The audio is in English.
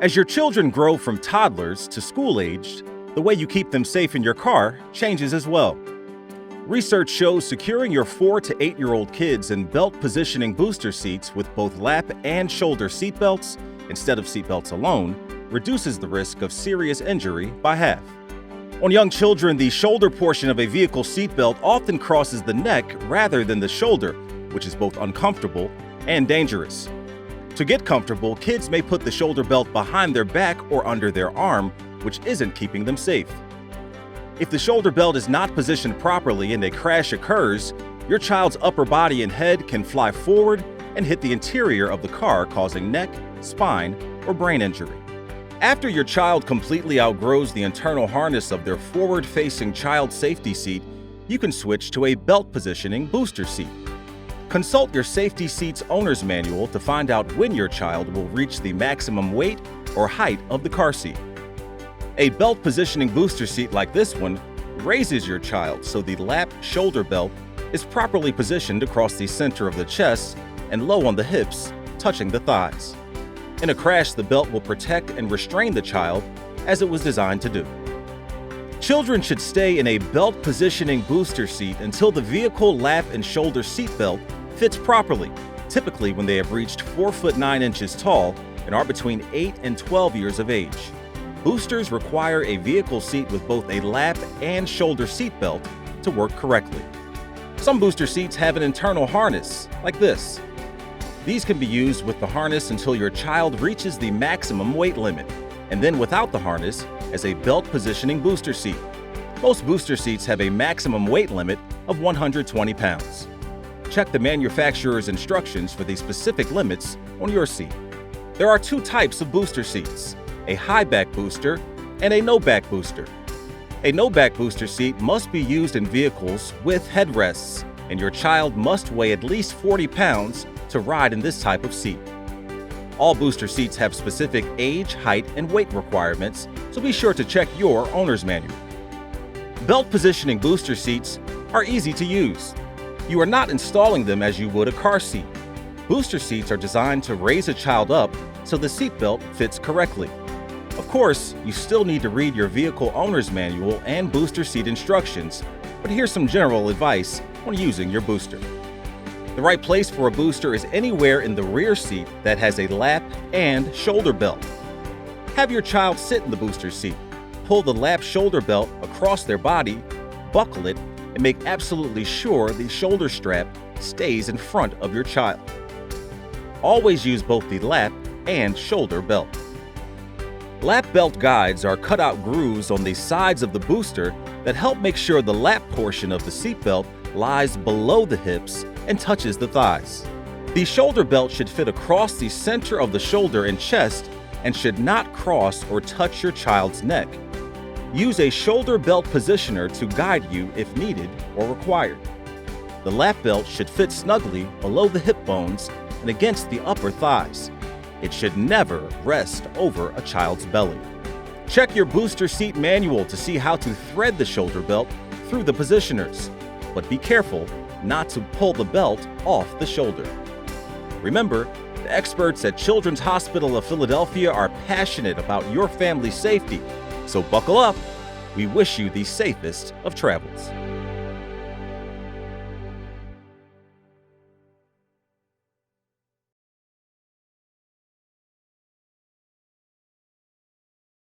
As your children grow from toddlers to school-aged, the way you keep them safe in your car changes as well. Research shows securing your 4 to 8-year-old kids in belt positioning booster seats with both lap and shoulder seatbelts instead of seatbelts alone reduces the risk of serious injury by half. On young children, the shoulder portion of a vehicle seatbelt often crosses the neck rather than the shoulder, which is both uncomfortable and dangerous. To get comfortable, kids may put the shoulder belt behind their back or under their arm, which isn't keeping them safe. If the shoulder belt is not positioned properly and a crash occurs, your child's upper body and head can fly forward and hit the interior of the car, causing neck, spine, or brain injury. After your child completely outgrows the internal harness of their forward-facing child safety seat, you can switch to a belt positioning booster seat. Consult your safety seat's owner's manual to find out when your child will reach the maximum weight or height of the car seat. A belt positioning booster seat like this one raises your child so the lap shoulder belt is properly positioned across the center of the chest and low on the hips, touching the thighs. In a crash, the belt will protect and restrain the child as it was designed to do. Children should stay in a belt positioning booster seat until the vehicle lap and shoulder seat belt fits properly, typically when they have reached 4 foot 9 inches tall and are between 8 and 12 years of age. Boosters require a vehicle seat with both a lap and shoulder seat belt to work correctly. Some booster seats have an internal harness, like this. These can be used with the harness until your child reaches the maximum weight limit, and then without the harness as a belt positioning booster seat. Most booster seats have a maximum weight limit of 120 pounds. Check the manufacturer's instructions for the specific limits on your seat. There are 2 types of booster seats, a high back booster and a no back booster. A no back booster seat must be used in vehicles with headrests, and your child must weigh at least 40 pounds to ride in this type of seat. All booster seats have specific age, height, and weight requirements, so be sure to check your owner's manual. Belt positioning booster seats are easy to use. You are not installing them as you would a car seat. Booster seats are designed to raise a child up so the seat belt fits correctly. Of course, you still need to read your vehicle owner's manual and booster seat instructions, but here's some general advice on using your booster. The right place for a booster is anywhere in the rear seat that has a lap and shoulder belt. Have your child sit in the booster seat. Pull the lap shoulder belt across their body, buckle it, and make absolutely sure the shoulder strap stays in front of your child. Always use both the lap and shoulder belt. Lap belt guides are cutout grooves on the sides of the booster that help make sure the lap portion of the seatbelt lies below the hips and touches the thighs. The shoulder belt should fit across the center of the shoulder and chest and should not cross or touch your child's neck. Use a shoulder belt positioner to guide you if needed or required. The lap belt should fit snugly below the hip bones and against the upper thighs. It should never rest over a child's belly. Check your booster seat manual to see how to thread the shoulder belt through the positioners, but be careful not to pull the belt off the shoulder. Remember, the experts at Children's Hospital of Philadelphia are passionate about your family's safety, so buckle up. We wish you the safest of travels.